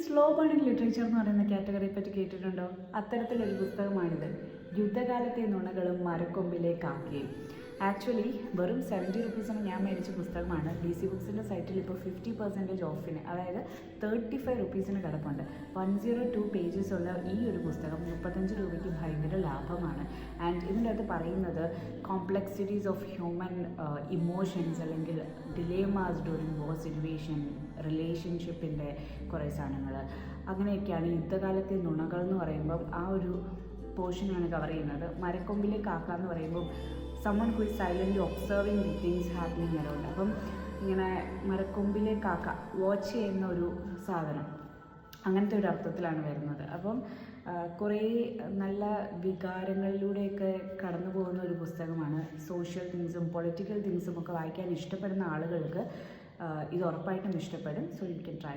Slow burning literature എന്ന് പറയുന്ന കാറ്റഗറിയെ പറ്റി കേട്ടിട്ടുണ്ടോ? അത്തരത്തിലൊരു പുസ്തകമാണിത്. യുദ്ധകാലത്തെ നുണകളും മരക്കൊമ്പിലെ കാക്കയും. ആക്ച്വലി വെറും 70 റുപ്പീസിന് ഞാൻ മേടിച്ച പുസ്തകമാണ്. DC ബുക്സിൻ്റെ സൈറ്റിൽ ഇപ്പോൾ 50% ഓഫിന്, അതായത് 35 റുപ്പീസിന് കിടപ്പുണ്ട്. 102 പേജസ് ഉള്ള ഈ ഒരു പുസ്തകം 35 രൂപയ്ക്ക് ഭയങ്കര ലാഭമാണ്. ആൻഡ് ഇതിൻ്റെ അകത്ത് പറയുന്നത് കോംപ്ലക്സിറ്റീസ് ഓഫ് ഹ്യൂമൻ ഇമോഷൻസ്, അല്ലെങ്കിൽ ഡിലേമാസ് ഡ്യൂറിങ് വാർ സിറ്റുവേഷൻ, റിലേഷൻഷിപ്പിൻ്റെ കുറേ സാധനങ്ങൾ, അങ്ങനെയൊക്കെയാണ്. യുദ്ധകാലത്തെ നുണകൾ എന്ന് പറയുമ്പം ആ ഒരു പോർഷനാണ് കവർ ചെയ്യുന്നത്. മരക്കൊമ്പിലെ കാക്ക എന്ന് പറയുമ്പോൾ someone who is silently observing the things happening around. അപ്പം ഇങ്ങനെ മരക്കൊമ്പിലെ കാക്ക വാച്ച് ചെയ്യുന്ന ഒരു സാധനം, അങ്ങനത്തെ ഒരു അർത്ഥത്തിലാണ് വരുന്നത്. അപ്പം കുറേ നല്ല വികാരങ്ങളിലൂടെയൊക്കെ കടന്നു പോകുന്ന ഒരു പുസ്തകമാണ്. സോഷ്യൽ തിങ്സും പൊളിറ്റിക്കൽ തിങ്സും ഒക്കെ വായിക്കാൻ ഇഷ്ടപ്പെടുന്ന ആളുകൾക്ക് ഇത് ഉറപ്പായിട്ടും ഇഷ്ടപ്പെടും. So you can try.